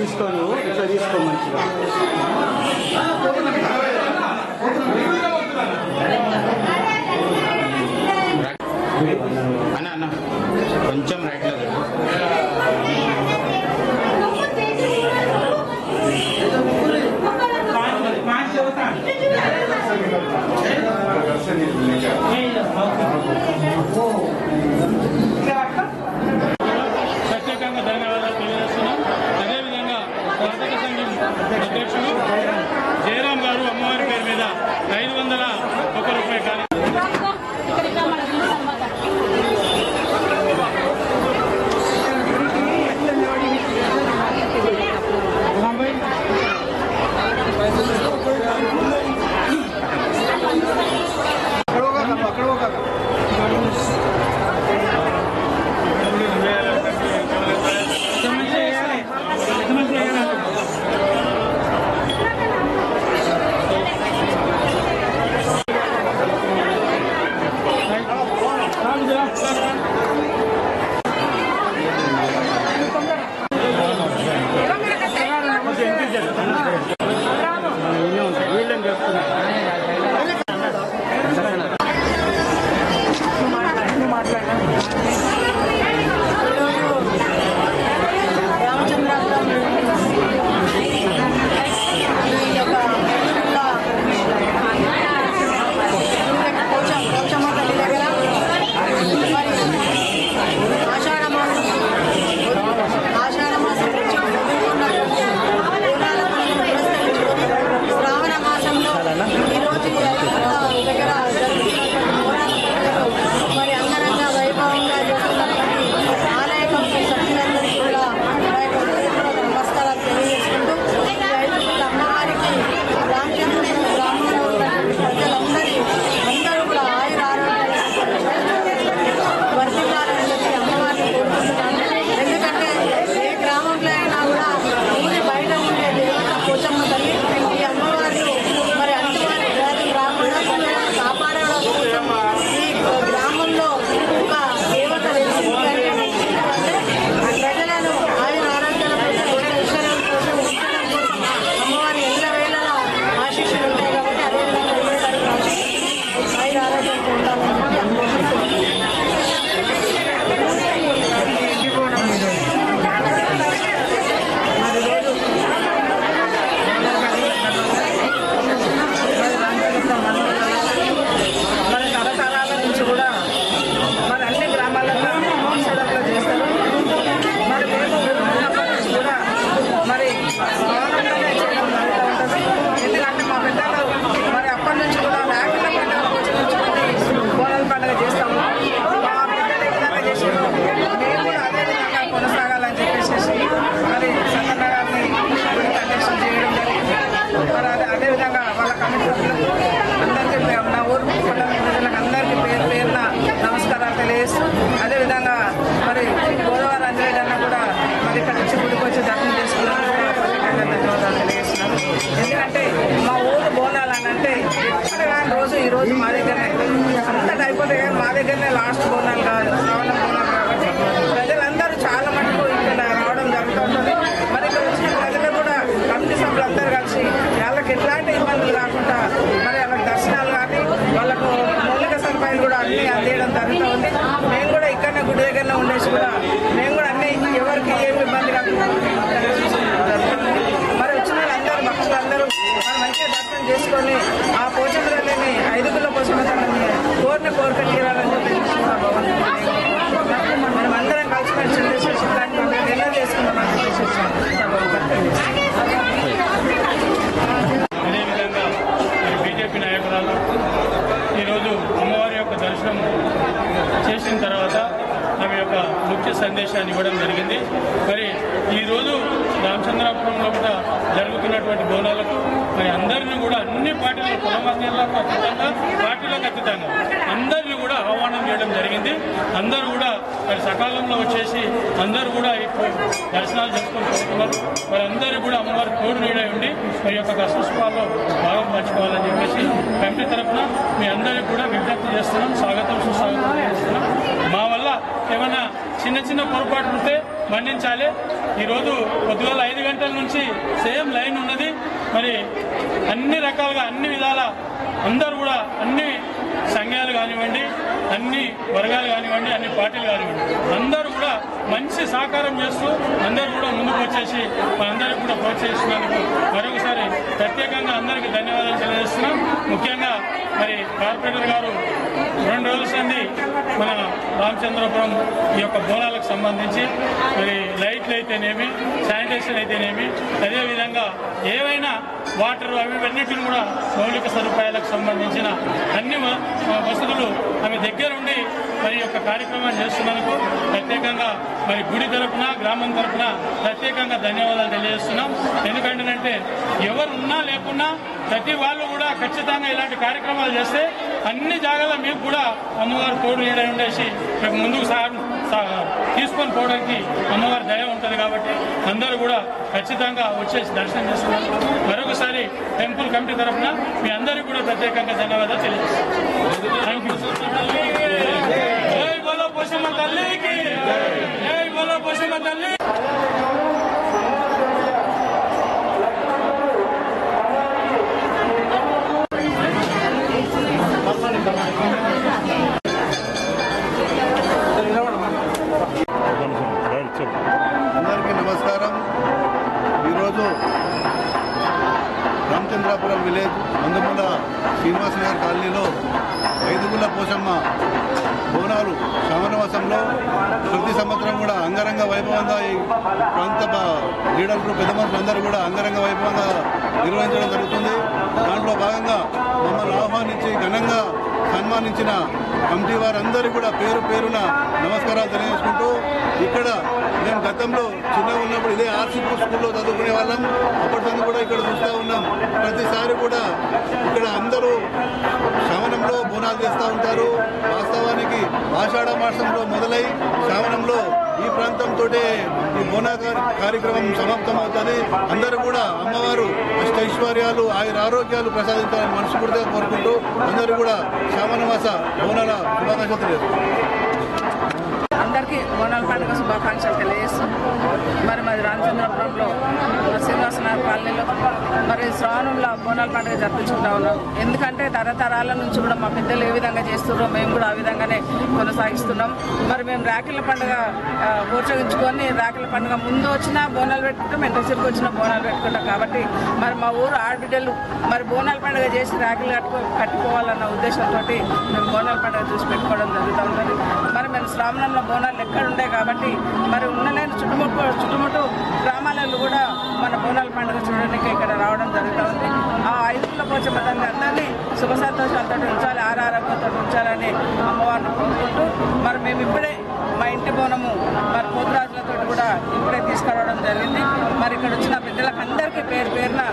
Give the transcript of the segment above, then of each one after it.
తీసుకో, నువ్వు ఇట్లా తీసుకో మంచిగా. అన్న అన్న కొంచెం రైట్లో ప్రత్యేకంగా ధన్యవాదాలు తెలియజేస్తున్నాం. అదేవిధంగా వర్తక సంఘం అధ్యక్షుడు జయరాం గారు అమ్మవారి పేరు మీద 501 రూపాయలు కానీ వీళ్ళని చెప్తున్నా. అదేవిధంగా మరి గోదావరి అంజలి అన్న కూడా మరి ఇక్కడ నుంచి గుడికి వచ్చి దర్శనం చేసుకున్నాను. ధన్యవాదాలు తెలియజేస్తున్నాను. ఎందుకంటే మా ఊరు బోనాలు అని అంటే ఎక్కడ కానీ రోజు ఈ రోజు మా దగ్గరనే అంతటా అయిపోతే కానీ మా దగ్గరనే లాస్ట్ బోనాలు కాదు, శ్రావణ బోనాలు కాబట్టి ప్రజలందరూ చాలా మటుకు ఇక్కడ రావడం జరుగుతుంటుంది. మరి ఇక్కడ వచ్చిన ప్రజలు కూడా కమిటీ సభ్యులు అందరూ కలిసి వాళ్ళకి ఎట్లాంటి ఇబ్బందులు రాకుండా మరి వాళ్ళకి దర్శనాలు కానీ వాళ్ళకు మౌలిక సదుపాయాలు కూడా అన్నీ అందేయడం జరుగుతూ ఉంది. మేము కూడా ఇక్కడనే గుడి దగ్గరనే ఉండేసి కూడా మేము కూడా అన్నీ ఎవరికి ఏమి ఇబ్బంది కాకుండా మరి వచ్చిన వాళ్ళందరూ భక్తులందరూ మరి మంచిగా దర్శనం చేసుకొని ఆ పోచంద్రాన్ని 5 కిలో పోచంద్రాన్ని కోరిన కోరిక తీరాలని చెప్పి మనం అందరం కలిసిమెలిసి చేసేసి ఎలా చేసుకుంటామని చెప్పేసి అదేవిధంగా బీజేపీ నాయకురాలు ఈరోజు అమ్మవారి యొక్క దర్శనం చేసిన తర్వాత ఆమె యొక్క ముఖ్య సందేశాన్ని ఇవ్వడం జరిగింది. మరి ఈరోజు రామచంద్రాపురంలో కూడా జరుగుతున్నటువంటి బోనాలకు మరి అందరినీ కూడా అన్ని పార్టీలు కులమతాలకు అతీతంగా పార్టీలకు అతీతంగా అందరినీ కూడా ఆహ్వానం చేయడం జరిగింది. అందరూ కూడా మరి సకాలంలో వచ్చేసి అందరూ కూడా ఇప్పుడు దర్శనాలు చేసుకొని పోతున్నారు. మరి అందరూ కూడా అమ్మవారి తోడు నీడై ఉండి మరి యొక్క కష్టసుఖాల్లో భాగం పంచుకోవాలని చెప్పేసి కమిటీ తరఫున మీ అందరికీ కూడా విజ్ఞప్తి చేస్తున్నాం. స్వాగతం సుస్వాగతం చేస్తున్నాం. మా వల్ల ఏమైనా చిన్న చిన్న పొరపాట్లు ఉంటే మన్నించాలి. ఈరోజు పొద్దుగల 5 గంటల నుంచి సేమ్ లైన్ ఉన్నది. మరి అన్ని రకాలుగా అన్ని విధాల అందరూ కూడా అన్ని సంఘాలు కానివ్వండి, అన్ని వర్గాలు కానివ్వండి, అన్ని పార్టీలు కానివ్వండి, అందరూ కూడా మంచి సహకారం చేస్తూ అందరూ కూడా ముందుకు వచ్చేసి మనందరికీ కూడా ప్రోత్సహిస్తున్నందుకు మరొకసారి ప్రత్యేకంగా అందరికీ ధన్యవాదాలు తెలియజేస్తున్నాం. ముఖ్యంగా మరి కార్పొరేటర్ గారు 2 రోజుల సంది మన రామచంద్రపురం ఈ యొక్క బోనాలకు సంబంధించి మరి లైట్లు అయితేనేమి, శానిటేషన్ అయితేనేమి, అదేవిధంగా ఏవైనా వాటర్ అవన్నిటిని కూడా మౌలిక సదుపాయాలకు సంబంధించిన అన్ని వసతులు ఆమె దగ్గరుండి మరి యొక్క కార్యక్రమాన్ని చేస్తున్నందుకు ప్రత్యేకంగా మరి గుడి తరఫున, గ్రామం తరఫున ప్రత్యేకంగా ధన్యవాదాలు తెలియజేస్తున్నాం. ఎందుకంటేనంటే ఎవరున్నా లేకున్నా ప్రతి వాళ్ళు కూడా ఖచ్చితంగా ఇలాంటి కార్యక్రమాలు చేస్తే అన్ని జాగాలో మీకు కూడా అమ్మవారు తోడు నీడై ఉండేసి మీకు ముందుకు తీసుకొని పోవడానికి అమ్మవారి దయ ఉంటుంది. కాబట్టి అందరూ కూడా ఖచ్చితంగా వచ్చేసి దర్శనం చేసుకున్నారు. మరొకసారి టెంపుల్ కమిటీ తరఫున మీ అందరికీ కూడా ప్రత్యేకంగా ధన్యవాదాలు తెలియజేస్తున్నాం. Thank you. జై బోలో పోషమ్మ తల్లికి, జై బోలో పోషమ్మ తల్లి. అందరికీ నమస్కారం. ఈరోజు రామచంద్రాపురం విలేజ్ మందముల శ్రీనివాసనగర్ కాలనీలో 5 గుళ్ళ పోషమ్మ బోనాలు శ్రావణమాసంలో ప్రతి సంవత్సరం కూడా అంగరంగ వైభవంగా ఈ ప్రాంత లీడర్లు పెద్ద మనుషులు అందరూ కూడా అంగరంగ వైభవంగా నిర్వహించడం జరుగుతుంది. దాంట్లో భాగంగా మమ్మల్ని ఆహ్వానించి ఘనంగా సన్మానించిన కమిటీ వారందరూ కూడా పేరు పేరున నమస్కారాలు తెలియజేసుకుంటూ, ఇక్కడ మేము గతంలో చిన్నగా ఉన్నప్పుడు ఇదే ఆర్సీపూర్ స్కూల్లో చదువుకునే వాళ్ళం. అప్పటిదాన్ని కూడా ఇక్కడ చూస్తూ ఉన్నాం. ప్రతిసారి కూడా ఇక్కడ అందరూ శ్రావణంలో బోనాలు చేస్తూ ఉంటారు. వాస్తవానికి ఆషాఢ మాసంలో మొదలై శ్రావణంలో ఈ ప్రాంతంతో ఈ బోనా కార్యక్రమం సమాప్తం అవుతుంది. అందరూ కూడా అమ్మవారు అష్టైశ్వర్యాలు, ఆరోగ్యాలు ప్రసాదించాలని మనస్ఫూర్తిగా కోరుకుంటూ అందరూ కూడా శ్రావణ మాస బోనాల శుభాకాంక్షలు తెలియజేస్తారు. అందరికీ బోనాల పండుగ శుభాకాంక్షలు తెలియజేస్తాం. మరి మాది రామచంద్రపురంలో శ్రీనివాసనగర్ కాలనీలో మరి శ్రావణంలో బోనాల పండుగ జరిపించుకుంటా ఉన్నాం. ఎందుకంటే తరతరాల నుంచి కూడా మా పెద్దలు ఏ విధంగా చేస్తున్నారో మేము కూడా ఆ విధంగానే కొనసాగిస్తున్నాం. మరి మేము రాఖీల పండుగ ప్రోత్సహించుకొని రాఖీల పండుగ ముందు వచ్చినా బోనాలు పెట్టుకుంటాం, ఎంత చిరుకు వచ్చినా బోనాలు పెట్టుకుంటాం. కాబట్టి మరి మా ఊరు ఆడబిడ్డలు మరి బోనాల పండుగ చేసి రాఖీలు కట్టుకోవాలన్న ఉద్దేశంతో మేము బోనాల పండుగ చూసి పెట్టుకోవడం జరుగుతూ ఉంటుంది. మరి మేము శ్రావణంలో బోనాలు ఎక్కడ ఉంటాయి కాబట్టి మరి ఉండలేని చుట్టుముట్టు గ్రామాలలో కూడా మన బోనాల పండుగ చూడడానికి ఇక్కడ రావడం జరుగుతూ ఉంది. ఆ 5 గుళ్ళ పోచమ్మ తల్లి అందరినీ సుఖ సంతోషాలతో ఉంచాలి, ఆరోగ్యంతో ఉంచాలని అమ్మవారిని కోరుకుంటూ మరి మేము ఇప్పుడే మా ఇంటి బోనము మరి పోతురాజులతో కూడా ఇప్పుడే తీసుకురావడం జరిగింది. మరి ఇక్కడ వచ్చిన బిడ్డలకు అందరికీ పేరు పేరున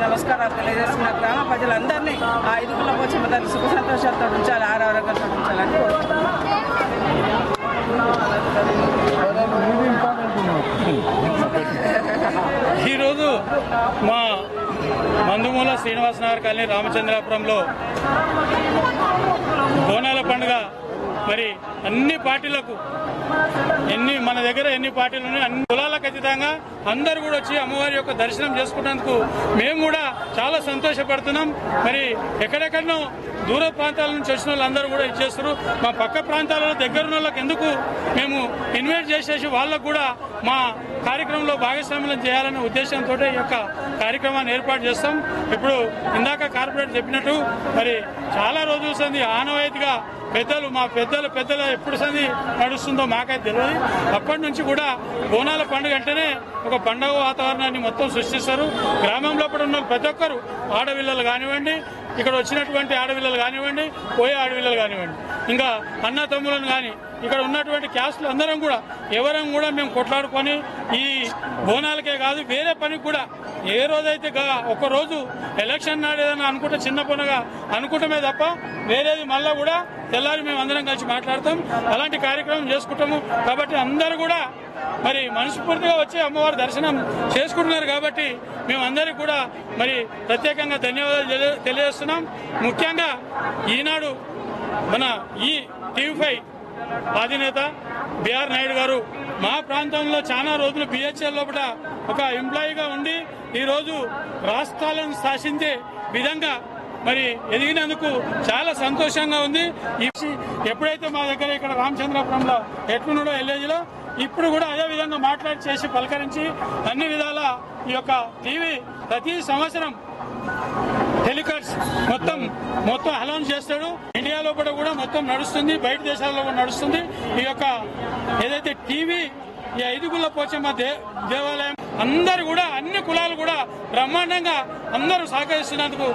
నమస్కారాలు తెలియజేస్తున్న గ్రామ ప్రజలందరినీ ఆ 5 గుళ్ళ పోచమ్మ తల్లి సుఖ సంతోషాలతో ఉంచాలి, ఆరోగ్యంతో ఉంచాలని కోరుకుంటున్నాం. ఈరోజు మా మందుమూల శ్రీనివాసనగర్ కాలనీ రామచంద్రాపురంలో బోనాల పండుగ మరి అన్ని పార్టీలకు మన దగ్గర ఎన్ని పార్టీలు ఉన్నాయి అన్ని కులాలకు ఖచ్చితంగా అందరూ కూడా వచ్చి అమ్మవారి యొక్క దర్శనం చేసుకున్నందుకు మేము కూడా చాలా సంతోషపడుతున్నాం. మరి ఎక్కడెక్కడనో దూర ప్రాంతాల నుంచి వచ్చిన వాళ్ళందరూ కూడా ఇచ్చేస్తారు. మా పక్క ప్రాంతాలలో దగ్గరున్న వాళ్ళకి ఎందుకు మేము ఇన్వైట్ చేసేసి వాళ్ళకు కూడా మా కార్యక్రమంలో భాగస్వామ్యం చేయాలనే ఉద్దేశంతో ఈ యొక్క కార్యక్రమాన్ని ఏర్పాటు చేస్తాం. ఇప్పుడు ఇందాక కార్పొరేటర్ చెప్పినట్టు మరి చాలా రోజుల సంది ఆనవాయితీగా మా పెద్దలు ఎప్పుడు సంది నడుస్తుందో మాకైతే తెలియదు. అప్పటి నుంచి కూడా బోనాల పండుగ అంటేనే ఒక పండుగ వాతావరణాన్ని మొత్తం సృష్టిస్తారు. గ్రామంలో ఉన్న ప్రతి ఒక్కరు ఆడపిల్లలు కానివ్వండి, ఇక్కడ వచ్చినటువంటి ఆడపిల్లలు కానివ్వండి, పోయే ఆడపిల్లలు కానివ్వండి, ఇంకా అన్న తమ్ములను కానీ ఇక్కడ ఉన్నటువంటి క్యాస్టులు అందరం కూడా ఎవరం కూడా మేము కొట్లాడుకొని ఈ బోనాలకే కాదు వేరే పనికి కూడా ఏ రోజైతే ఒక్కరోజు ఎలక్షన్ నాడు ఏదైనా అనుకుంటే చిన్న పనుగా అనుకుంటమే తప్ప వేరేది మళ్ళా కూడా తెల్లారి మేము అందరం కలిసి మాట్లాడతాం. అలాంటి కార్యక్రమం చేసుకుంటాము. కాబట్టి అందరూ కూడా మరి మనస్ఫూర్తిగా వచ్చి అమ్మవారి దర్శనం చేసుకుంటున్నారు. కాబట్టి మేమందరికీ కూడా మరి ప్రత్యేకంగా ధన్యవాదాలు తెలియజేస్తున్నాం. ముఖ్యంగా ఈనాడు మన ఈ టీవీ5 అధినేత బిఆర్ నాయుడు గారు మా ప్రాంతంలో చాలా రోజులు బిహెచ్ఎల్ లోపల ఒక ఎంప్లాయీగా ఉండి ఈరోజు రాష్ట్రాలను శాసించే విధంగా మరి ఎదిగినందుకు చాలా సంతోషంగా ఉంది. ఎప్పుడైతే మా దగ్గర ఇక్కడ రామచంద్రపురంలో ఎట్లున్నాడో ఎల్ఏజీలో ఇప్పుడు కూడా అదే విధంగా మాట్లాడి చేసి పలకరించి అన్ని విధాల ఈ యొక్క టీవీ ప్రతి సంవత్సరం టెలికాస్ట్ మొత్తం అనౌన్స్ చేస్తాడు. ఇండియా లోపల కూడా మొత్తం నడుస్తుంది, బయట దేశాల్లో కూడా నడుస్తుంది. ఈ యొక్క ఏదైతే టీవీ ఈ ఐదుగుళ్ళ పోచమ్మ దేవాలయం అందరు కూడా అన్ని కులాలు కూడా బ్రహ్మాండంగా అందరూ సహకరిస్తున్నందుకు